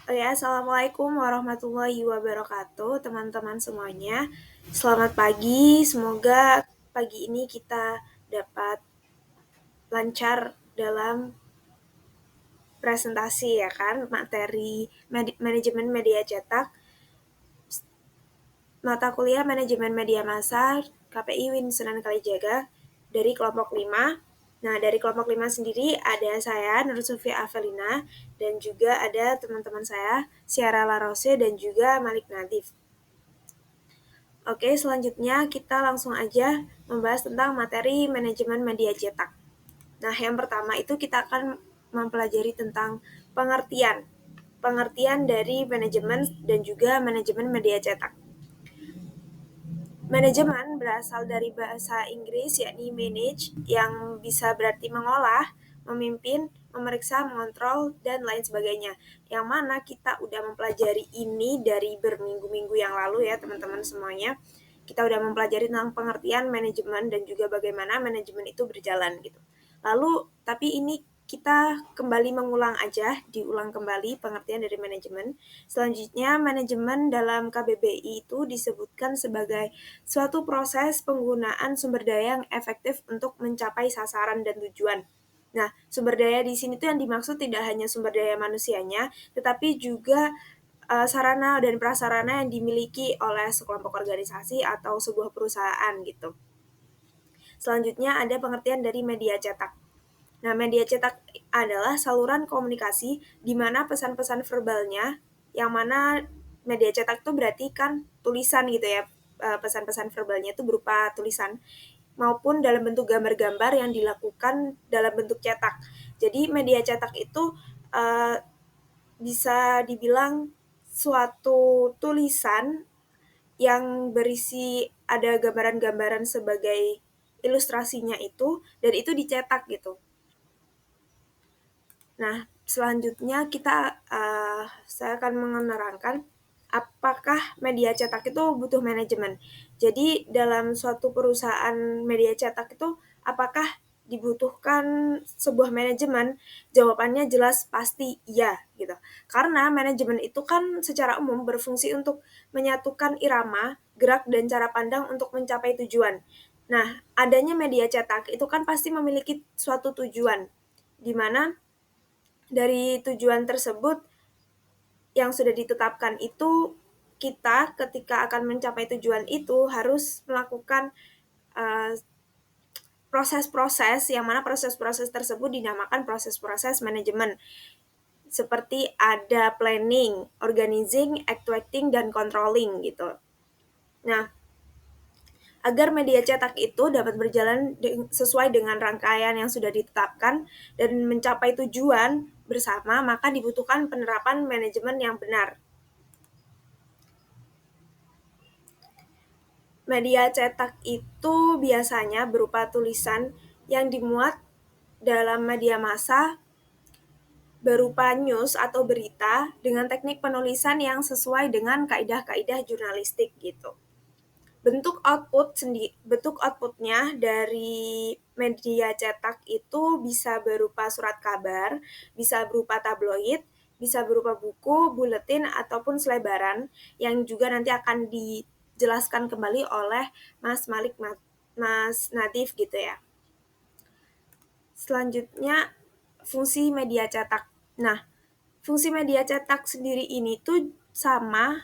Oke, Assalamualaikum warahmatullahi wabarakatuh, teman-teman semuanya. Selamat pagi, semoga pagi ini kita dapat lancar dalam presentasi ya kan, materi manajemen media cetak, mata kuliah manajemen media massa, KPI Win Sunan Kalijaga dari kelompok 5. Nah, dari kelompok 5 sendiri ada saya, Nur Sufia Avelina, dan juga ada teman-teman saya, Syara Larose dan juga Malik Nadif. Oke, selanjutnya kita langsung aja membahas tentang materi manajemen media cetak. Nah, yang pertama itu kita akan mempelajari tentang pengertian. Pengertian dari manajemen dan juga manajemen media cetak. Manajemen berasal dari bahasa Inggris yakni manage yang bisa berarti mengolah, memimpin, memeriksa, mengontrol, dan lain sebagainya. Yang mana kita udah mempelajari ini dari berminggu-minggu yang lalu ya teman-teman semuanya. Kita udah mempelajari tentang pengertian manajemen dan juga bagaimana manajemen itu berjalan gitu. Lalu, tapi ini kita kembali mengulang aja, diulang kembali pengertian dari manajemen. Selanjutnya, manajemen dalam KBBI itu disebutkan sebagai suatu proses penggunaan sumber daya yang efektif untuk mencapai sasaran dan tujuan. Nah, sumber daya di sini tuh yang dimaksud tidak hanya sumber daya manusianya, tetapi juga sarana dan prasarana yang dimiliki oleh sekelompok organisasi atau sebuah perusahaan gitu. Selanjutnya ada pengertian dari media cetak. Nah, media cetak adalah saluran komunikasi di mana pesan-pesan verbalnya, yang mana media cetak itu berarti kan tulisan gitu ya, pesan-pesan verbalnya itu berupa tulisan, maupun dalam bentuk gambar-gambar yang dilakukan dalam bentuk cetak. Jadi media cetak itu uh, bisa dibilang suatu tulisan yang berisi ada gambaran-gambaran sebagai ilustrasinya itu, dan itu dicetak gitu. Nah, selanjutnya saya akan menerangkan apakah media cetak itu butuh manajemen. Jadi dalam suatu perusahaan media cetak itu apakah dibutuhkan sebuah manajemen? Jawabannya jelas pasti iya gitu. Karena manajemen itu kan secara umum berfungsi untuk menyatukan irama, gerak dan cara pandang untuk mencapai tujuan. Nah, adanya media cetak itu kan pasti memiliki suatu tujuan, di mana dari tujuan tersebut yang sudah ditetapkan itu, kita ketika akan mencapai tujuan itu harus melakukan uh, proses-proses, yang mana proses-proses tersebut dinamakan proses-proses manajemen. Seperti ada planning, organizing, actuating, dan controlling gitu. Nah, agar media cetak itu dapat berjalan sesuai dengan rangkaian yang sudah ditetapkan dan mencapai tujuan bersama, maka dibutuhkan penerapan manajemen yang benar. Media cetak itu biasanya berupa tulisan yang dimuat dalam media massa berupa news atau berita dengan teknik penulisan yang sesuai dengan kaidah-kaidah jurnalistik gitu. Bentuk outputnya dari media cetak itu bisa berupa surat kabar, bisa berupa tabloid, bisa berupa buku, buletin, ataupun selebaran yang juga nanti akan dijelaskan kembali oleh Mas Nadif gitu ya. Selanjutnya, fungsi media cetak. Nah, fungsi media cetak sendiri ini tuh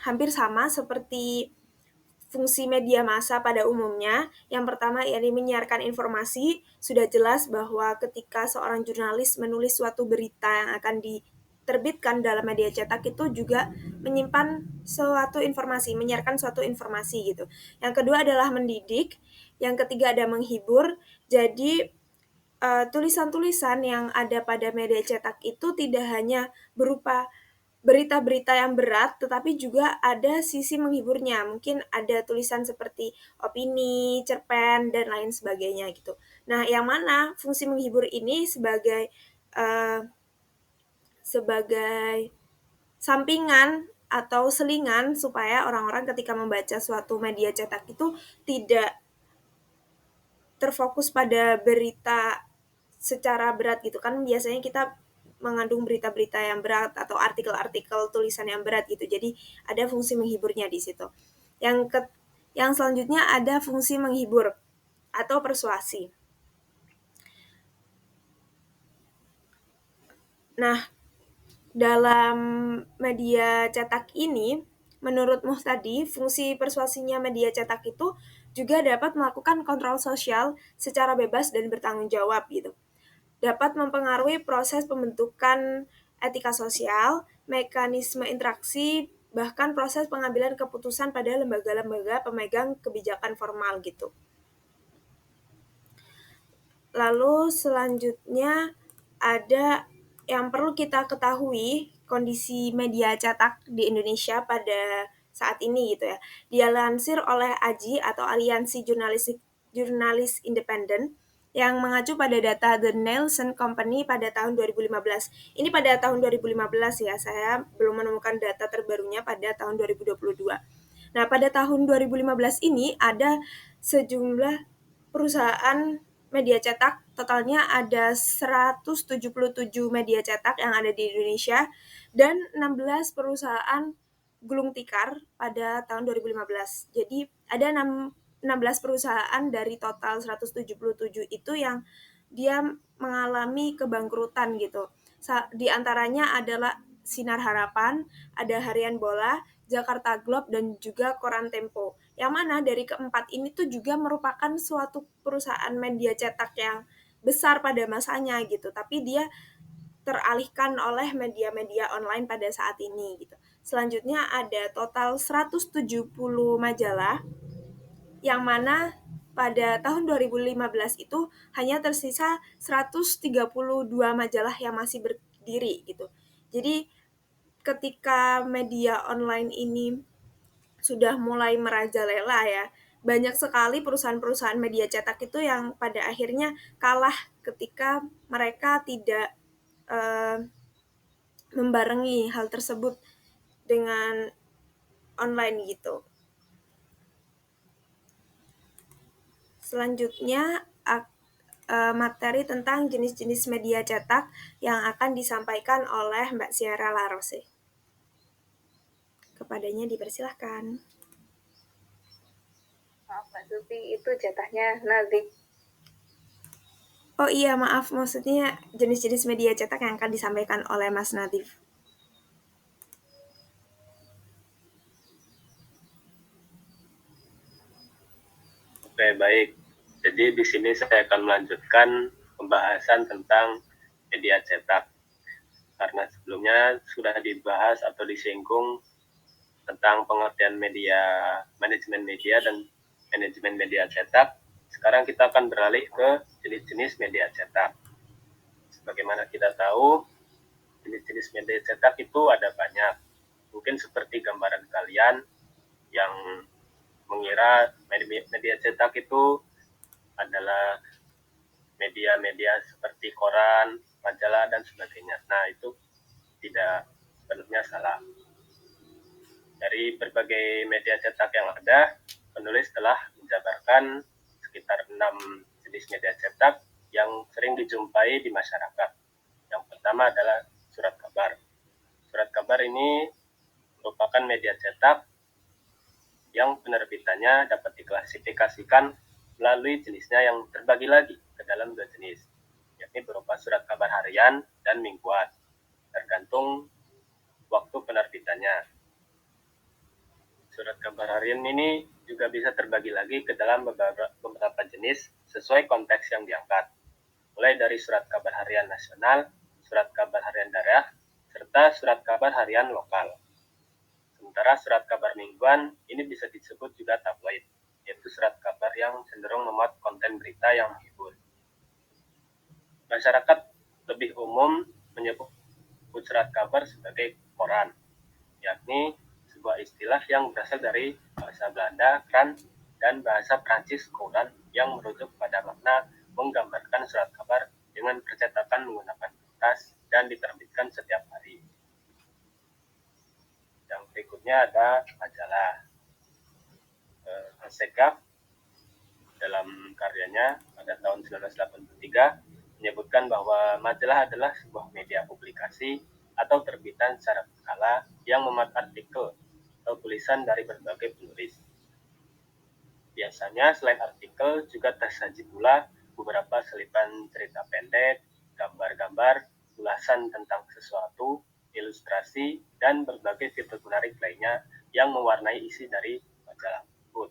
hampir sama seperti fungsi media massa pada umumnya. Yang pertama, yakni menyiarkan informasi. Sudah jelas bahwa ketika seorang jurnalis menulis suatu berita yang akan diterbitkan dalam media cetak itu juga menyimpan suatu informasi, menyiarkan suatu informasi gitu. Yang kedua adalah mendidik, yang ketiga ada menghibur. Jadi tulisan-tulisan yang ada pada media cetak itu tidak hanya berupa berita-berita yang berat, tetapi juga ada sisi menghiburnya. Mungkin ada tulisan seperti opini, cerpen, dan lain sebagainya gitu. Nah, yang mana fungsi menghibur ini uh, sebagai sampingan atau selingan supaya orang-orang ketika membaca suatu media cetak itu tidak terfokus pada berita secara berat gitu kan. Biasanya kita mengandung berita-berita yang berat atau artikel-artikel tulisan yang berat gitu. Jadi ada fungsi menghiburnya di situ. Yang selanjutnya ada fungsi menghibur atau persuasi. Nah, dalam media cetak ini, menurut Muhtadi, fungsi persuasinya media cetak itu juga dapat melakukan kontrol sosial secara bebas dan bertanggung jawab gitu. Dapat mempengaruhi proses pembentukan etika sosial, mekanisme interaksi, bahkan proses pengambilan keputusan pada lembaga-lembaga pemegang kebijakan formal gitu. Lalu selanjutnya ada yang perlu kita ketahui kondisi media cetak di Indonesia pada saat ini gitu ya. Dilansir oleh AJI atau Aliansi Jurnalis Independen yang mengacu pada data The Nielsen Company pada tahun 2015. Ini pada tahun 2015 ya, saya belum menemukan data terbarunya pada tahun 2022. Nah, pada tahun 2015 ini ada sejumlah perusahaan media cetak, totalnya ada 177 media cetak yang ada di Indonesia dan 16 perusahaan gulung tikar pada tahun 2015. Jadi ada 16 perusahaan dari total 177 itu yang dia mengalami kebangkrutan gitu. Di antaranya adalah Sinar Harapan, ada Harian Bola, Jakarta Globe, dan juga Koran Tempo. Yang mana dari keempat ini tuh juga merupakan suatu perusahaan media cetak yang besar pada masanya gitu, tapi dia teralihkan oleh media-media online pada saat ini gitu. Selanjutnya ada total 170 majalah yang mana pada tahun 2015 itu hanya tersisa 132 majalah yang masih berdiri gitu. Jadi ketika media online ini sudah mulai merajalela ya, banyak sekali perusahaan-perusahaan media cetak itu yang pada akhirnya kalah ketika mereka tidak eh, membarengi hal tersebut dengan online gitu. Selanjutnya materi tentang jenis-jenis media cetak yang akan disampaikan oleh Mbak Ciara Larose. Kepadanya dipersilahkan. Maaf Mbak Zulfi, itu jatahnya Nazik. Oh iya, maaf, maksudnya jenis-jenis media cetak yang akan disampaikan oleh Mas Nadif. Oke, baik. Jadi di sini saya akan melanjutkan pembahasan tentang media cetak. Karena sebelumnya sudah dibahas atau disinggung tentang pengertian media, manajemen media dan manajemen media cetak. Sekarang kita akan beralih ke jenis-jenis media cetak. Sebagaimana kita tahu, jenis-jenis media cetak itu ada banyak. Mungkin seperti gambaran kalian yang mengira media cetak itu adalah media-media seperti koran, majalah, dan sebagainya. Nah, itu tidak sepenuhnya salah. Dari berbagai media cetak yang ada, penulis telah menjabarkan sekitar 6 jenis media cetak yang sering dijumpai di masyarakat. Yang pertama adalah surat kabar. Surat kabar ini merupakan media cetak yang penerbitannya dapat diklasifikasikan melalui jenisnya yang terbagi lagi ke dalam 2 jenis, yakni berupa surat kabar harian dan mingguan, tergantung waktu penerbitannya. Surat kabar harian ini juga bisa terbagi lagi ke dalam beberapa jenis sesuai konteks yang diangkat, mulai dari surat kabar harian nasional, surat kabar harian daerah, serta surat kabar harian lokal. Sementara surat kabar mingguan ini bisa disebut juga tabloid, yaitu surat kabar yang cenderung memuat konten berita yang menghibur. Masyarakat lebih umum menyebut surat kabar sebagai koran, yakni sebuah istilah yang berasal dari bahasa Belanda krant dan bahasa Prancis courant yang merujuk pada makna menggambarkan surat kabar dengan percetakan menggunakan kertas dan diterbitkan setiap hari. Yang berikutnya ada majalah. Hasekaf dalam karyanya pada tahun 1983 menyebutkan bahwa majalah adalah sebuah media publikasi atau terbitan secara berkala yang memuat artikel atau tulisan dari berbagai penulis. Biasanya selain artikel juga tersaji pula beberapa selipan cerita pendek, gambar-gambar, ulasan tentang sesuatu, ilustrasi, dan berbagai fitur menarik lainnya yang mewarnai isi dari majalah tersebut.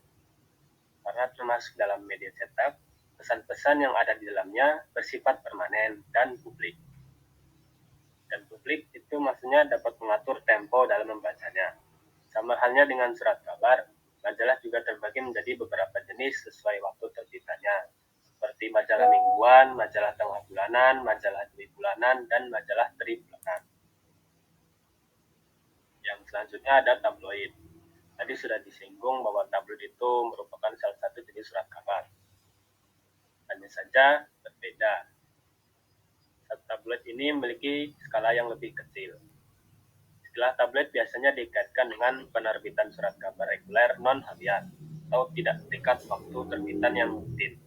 Karena termasuk dalam media cetak, pesan-pesan yang ada di dalamnya bersifat permanen dan publik. Dan publik itu maksudnya dapat mengatur tempo dalam membacanya. Sama halnya dengan surat kabar, majalah juga terbagi menjadi beberapa jenis sesuai waktu terbitannya, seperti majalah mingguan, majalah tengah bulanan, majalah 2 bulanan, dan majalah tribulanan. Yang selanjutnya ada tabloid. Tadi sudah disinggung bahwa tabloid itu merupakan salah satu jenis surat kabar. Hanya saja berbeda. Tabloid ini memiliki skala yang lebih kecil. Istilah tabloid biasanya dikaitkan dengan penerbitan surat kabar reguler non-harian atau tidak terikat waktu terbitan yang rutin.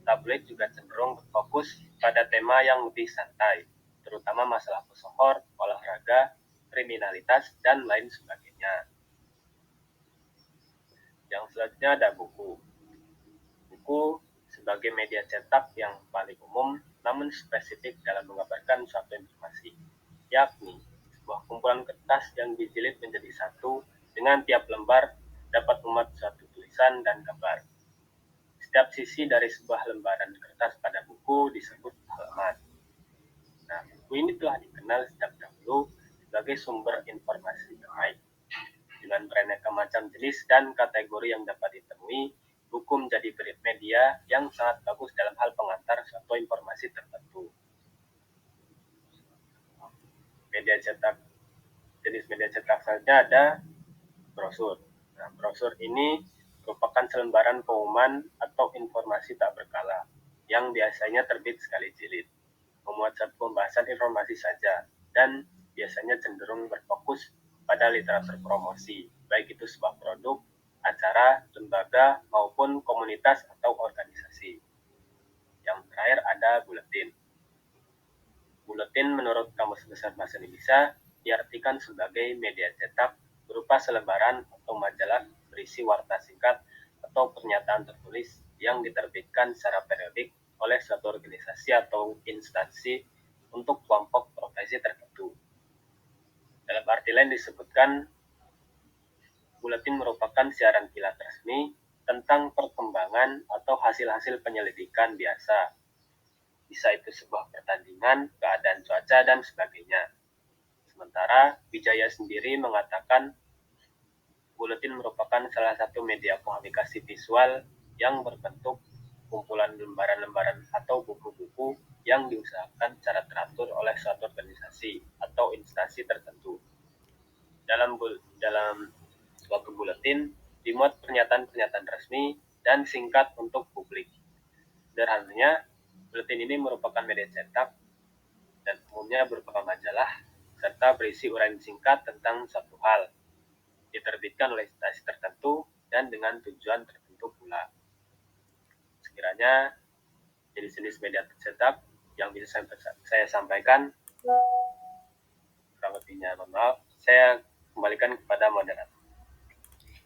Tabloid juga cenderung berfokus pada tema yang lebih santai, terutama masalah pesohor, olahraga, kriminalitas, dan lain sebagainya. Yang selanjutnya ada buku. Buku sebagai media cetak yang paling umum namun spesifik dalam mengabarkan suatu informasi, yakni sebuah kumpulan kertas yang dijilid menjadi satu dengan tiap lembar dapat memuat suatu tulisan dan gambar. Setiap sisi dari sebuah lembaran kertas pada buku disebut halaman. Nah, buku ini telah dikenal sejak dahulu sebagai sumber informasi terbaik. Dengan beraneka macam jenis dan kategori yang dapat ditemui, buku menjadi media yang sangat bagus dalam hal pengantar suatu informasi tertentu. Media cetak, jenis media cetak selanjutnya ada brosur. Nah, brosur ini merupakan selembaran pengumuman atau informasi tak berkala yang biasanya terbit sekali jilid, memuat satu pembahasan informasi saja, dan biasanya cenderung berfokus pada literatur promosi, baik itu sebuah produk, acara, lembaga, maupun komunitas atau organisasi. Yang terakhir ada buletin. Buletin menurut Kamus Besar Bahasa Indonesia diartikan sebagai media cetak berupa selebaran atau majalah berisi warta singkat atau pernyataan tertulis yang diterbitkan secara periodik oleh suatu organisasi atau instansi untuk kelompok profesi tertentu. Dalam arti lain disebutkan, buletin merupakan siaran kilat resmi tentang perkembangan atau hasil-hasil penyelidikan biasa. Bisa itu sebuah pertandingan, keadaan cuaca, dan sebagainya. Sementara Wijaya sendiri mengatakan buletin merupakan salah satu media komunikasi visual yang berbentuk kumpulan lembaran-lembaran atau buku-buku yang diusahakan secara teratur oleh suatu organisasi atau instansi tertentu. Dalam suatu buletin dimuat pernyataan-pernyataan resmi dan singkat untuk publik. Sederhananya, buletin ini merupakan media cetak dan umumnya berupa majalah serta berisi uraian singkat tentang suatu hal, diterbitkan oleh instansi tertentu dan dengan tujuan tertentu pula. Sekiranya jenis-jenis media cetak yang bisa saya sampaikan, kurang lebihnya mohon maaf, saya kembalikan kepada moderator.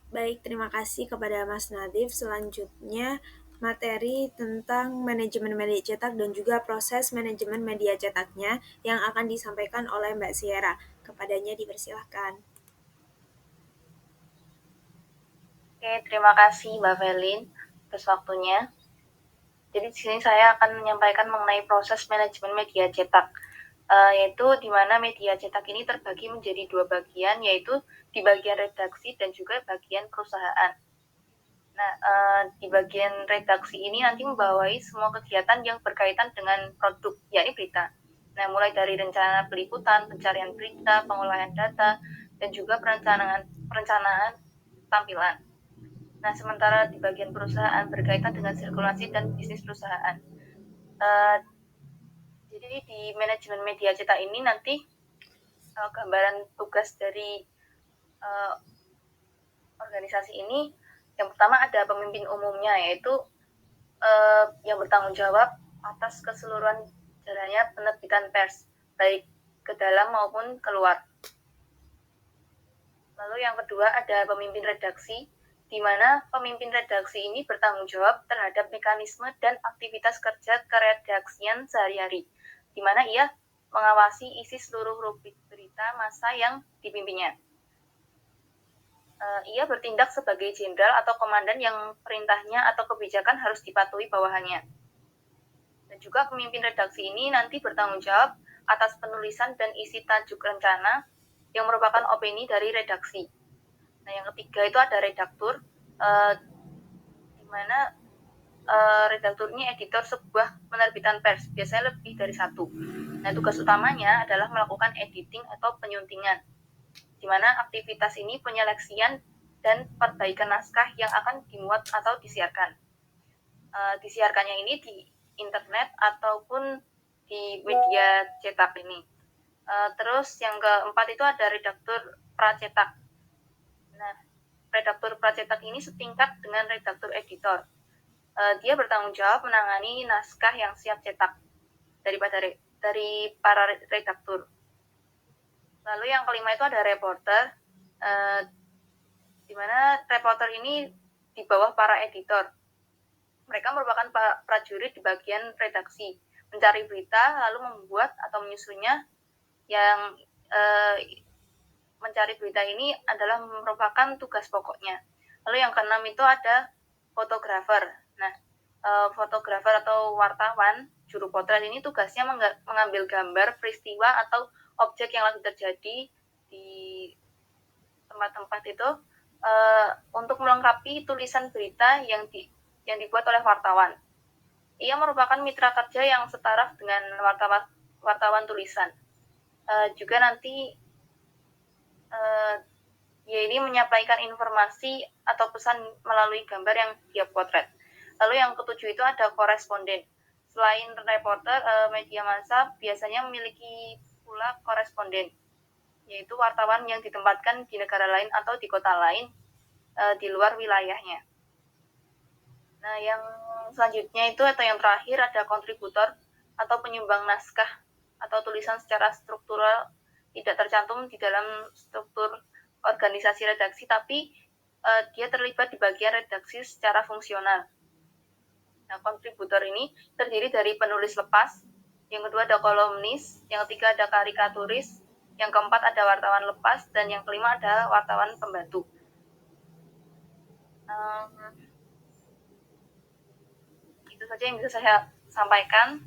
Baik, terima kasih kepada Mas Nadif. Selanjutnya, materi tentang manajemen media cetak dan juga proses manajemen media cetaknya yang akan disampaikan oleh Mbak Sierra. Kepadanya dipersilahkan. Oke, terima kasih Mbak Velin atas waktunya. Jadi di sini saya akan menyampaikan mengenai proses manajemen media cetak, yaitu di mana media cetak ini terbagi menjadi 2 bagian, yaitu di bagian redaksi dan juga bagian perusahaan. Nah, di bagian redaksi ini nanti membawai semua kegiatan yang berkaitan dengan produk, yakni berita. Nah, mulai dari rencana peliputan, pencarian berita, pengolahan data, dan juga perencanaan tampilan. Nah, sementara di bagian perusahaan berkaitan dengan sirkulasi dan bisnis perusahaan. Jadi di manajemen media cetak ini nanti gambaran tugas dari organisasi ini, yang pertama ada pemimpin umumnya, yaitu yang bertanggung jawab atas keseluruhan jalannya penerbitan pers, baik ke dalam maupun keluar. Lalu yang kedua ada pemimpin redaksi, di mana pemimpin redaksi ini bertanggung jawab terhadap mekanisme dan aktivitas kerja keredaksian sehari-hari, di mana ia mengawasi isi seluruh rubrik berita massa yang dipimpinnya. Ia bertindak sebagai jenderal atau komandan yang perintahnya atau kebijakan harus dipatuhi bawahannya. Dan juga pemimpin redaksi ini nanti bertanggung jawab atas penulisan dan isi tajuk rencana yang merupakan opini dari redaksi. Nah, yang ketiga itu ada redaktur, di mana redaktur ini editor sebuah penerbitan pers, biasanya lebih dari satu. Nah, tugas utamanya adalah melakukan editing atau penyuntingan, di mana aktivitas ini penyeleksian dan perbaikan naskah yang akan dimuat atau disiarkan. Disiarkannya ini di internet ataupun di media cetak ini. Terus yang keempat itu ada redaktur pracetak. Nah, redaktur pracetak ini setingkat dengan redaktur editor. Dia bertanggung jawab menangani naskah yang siap cetak dari para redaktur. Lalu yang kelima itu ada reporter, di mana reporter ini di bawah para editor. Mereka merupakan prajurit di bagian redaksi, mencari berita lalu membuat atau menyusunnya. Yang mencari berita ini adalah merupakan tugas pokoknya. Lalu yang keenam itu ada fotografer. Nah, fotografer atau wartawan juru potret ini tugasnya mengambil gambar peristiwa atau objek yang lagi terjadi di tempat-tempat itu untuk melengkapi tulisan berita yang dibuat oleh wartawan. Ia merupakan mitra kerja yang setara dengan wartawan tulisan. Juga nanti dia ini menyampaikan informasi atau pesan melalui gambar yang dia potret. Lalu yang ketujuh itu ada koresponden. Selain reporter, media massa biasanya memiliki pula koresponden, yaitu wartawan yang ditempatkan di negara lain atau di kota lain di luar wilayahnya. Nah, yang selanjutnya itu atau yang terakhir ada kontributor atau penyumbang naskah atau tulisan secara struktural, tidak tercantum di dalam struktur organisasi redaksi, tapi dia terlibat di bagian redaksi secara fungsional. Nah, kontributor ini terdiri dari penulis lepas, yang kedua ada kolumnis, yang ketiga ada karikaturis, yang keempat ada wartawan lepas, dan yang kelima ada wartawan pembantu. Itu saja yang bisa saya sampaikan.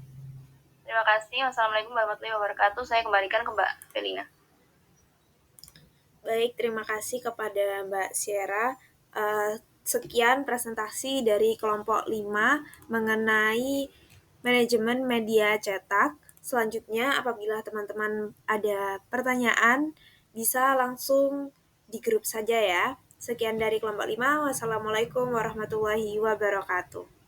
Terima kasih. Wassalamualaikum warahmatullahi wabarakatuh. Saya kembalikan ke Mbak Felina. Baik, terima kasih kepada Mbak Syera. Sekian presentasi dari kelompok 5 mengenai manajemen media cetak. Selanjutnya, apabila teman-teman ada pertanyaan, bisa langsung di grup saja ya. Sekian dari kelompok 5. Wassalamualaikum warahmatullahi wabarakatuh.